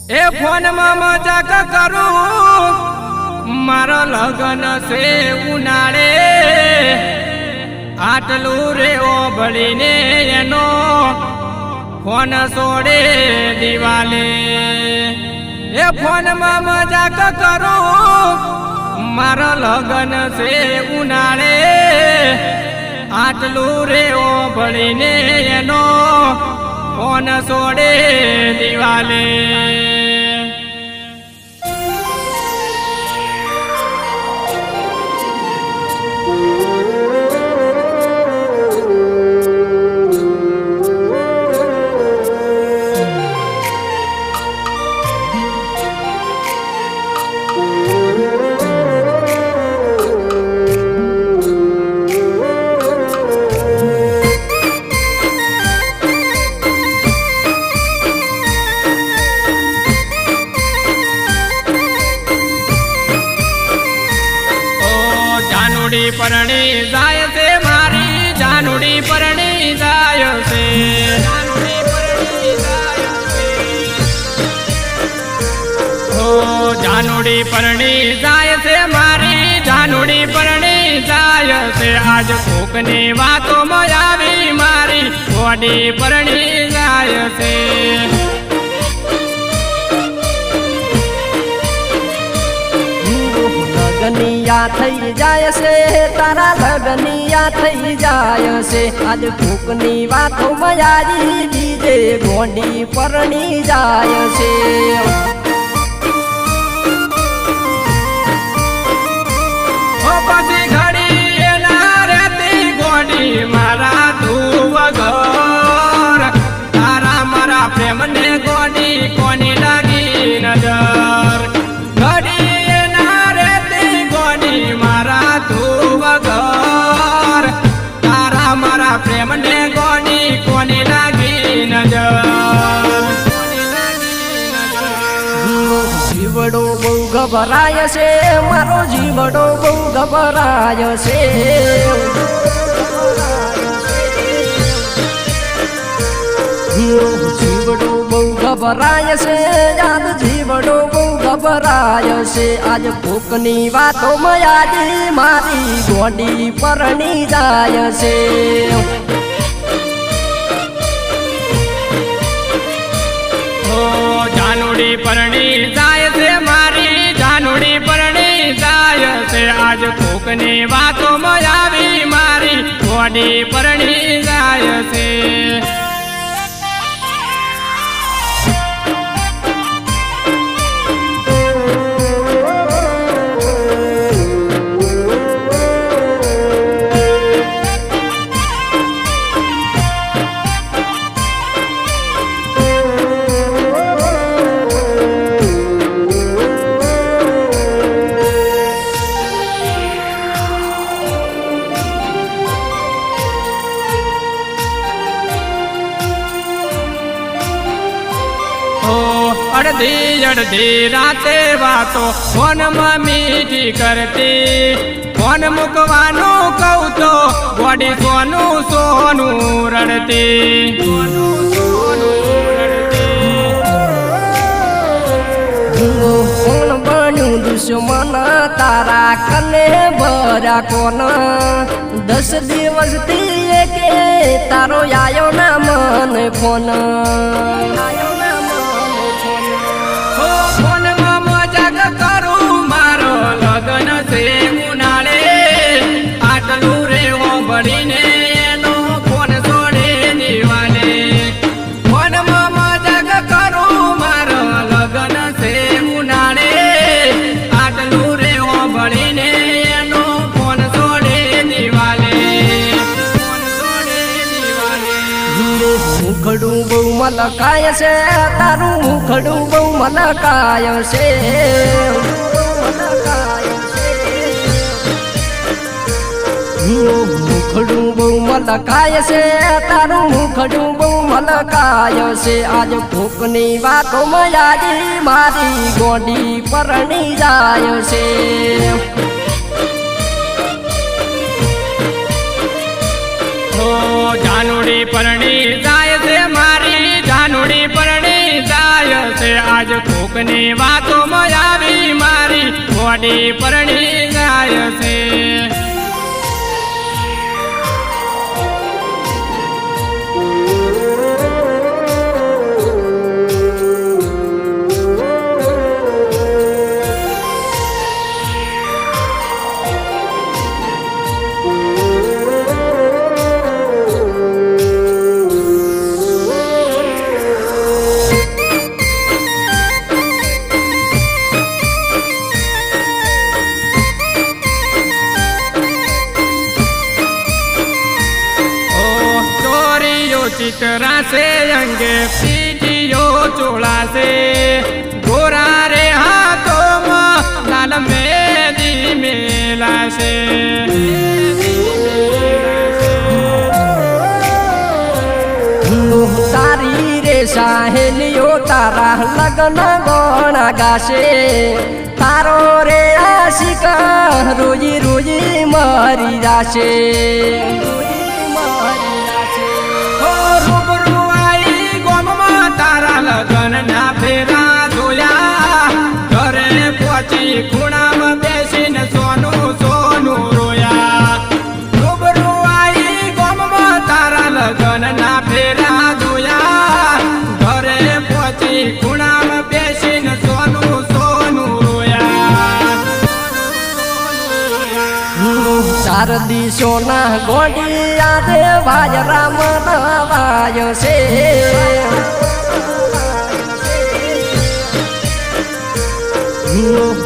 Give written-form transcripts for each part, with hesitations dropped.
ए phone में मजाक करूं मारो लगन से उनाड़े आटलू रे ओभड़ी ने एनो फोन सोड़े दीवाले। ए फोन में मजाक करूं मारो लगन से उनाड़े आटलू रे ओभड़ी ने एनो फोन सोड़े दीवाले। परणी जाय से मारी जानूड़ी परणी जाय से ओ जानूड़ी परणी जाय से मारी जानूड़ी परणी जाय से आज कोकनी वातो मयावी मारी गोडी परणी जाय से। लगनिया थई जाय से तारा लगनिया थई जाय से आज कोकनी वातो मयारी दीजे गोंडी परणी जाय से। ओ पछी घड़ी एना रेती गोंडी मारा तू वगर तारा मारा प्रेम ने गोंडी कोनी लगी नजर। प्रेम ने गोनी कोनी लागी नजर। जीवड़ो बहु घबराय से मारो जीवड़ो बहु घबराय से। जीवड़ो बहु घबराय से याद जीवड़ो बहु घबराय से आज कोकनी वातो मयाजी मारी गोंडी परणी जाय से। जानूड़ी परणी जाय से मारी जानूड़ी परणी जाय से आज कोकनी वातो मयावी मारी गोंडी परणी जाय से। अड़धी अड़धी राते बातो फोन में मीठी करती फोन मुकवानो कहू तो गोडी सोनू सोनू रड़ती। फोन बन्यू दुश्मन तारा कने बरा कोन 10 दिवस थी के तारो आयो ना मन फोन। बड़ी ने एनो फोन सोड़े दीवाने फोन में मजाक करूं मारो लगन से उनाड़े आटलू रे ओ बड़ी ने एनो फोन सोड़े दीवाने फोन सोड़े दीवाने। मुखड़ू बहु मलकाय से तारू मुखड़ू बहु मलकाय से। मुखड़ू बहु मलकाय से तारू मुखड़ू बहु मलकाय से आज कोकनी वातो मयाजी मारी गोंडी परणी जाय से। ओ जानूड़ी परणी जाय से मारी जानूड़ी परणी जाय से आज આજ કોકની વાતોમાં આવી મારી ગોડી પરણી જાય છે. ચિતરાશે અંગે પીટીઓ ચોળાશે ગોરા રે હાથોમાં લાલ મેદી મેલાશે. તારી રે સાહેલીઓ તારા લગ્ન ગોણા ગાશે તારો રે આશિક રોજી રોજી મરી જાશે. લગન ના ફેરા જોયા ઘરે પહોંચી ખૂણામાં બેસીને સોનું સોનું રોયા. રૂબરૂ આઈ ગામમાં તારા લગન ના ફેરા જોયા ઘરે પહોંચી ખૂણામાં બેસીને સોનું સોનું રોયા. ચાર દિશોના ગોડી આદે વાજરામ નવાય છે.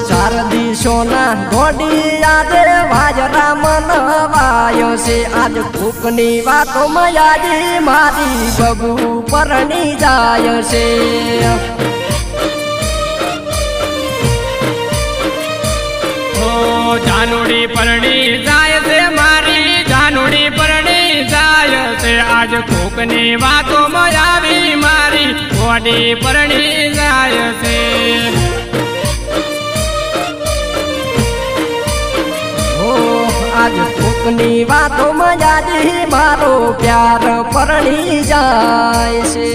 ચાર દિશોના ગોડી આદે વાજરામ નવાય છે. આજ કોકની વાતો મયાજી મારી બબુ પરણી જાય છે. જાનુડી પરણી જાય છે મારી જાનુડી પરણી જાય છે. આજ કોકની વાતોમાં આવી મારી ગોડી પરણી જાય છે. આજ કોકની વાતો મજાજી મારો પ્યાર પરણી જાય છે.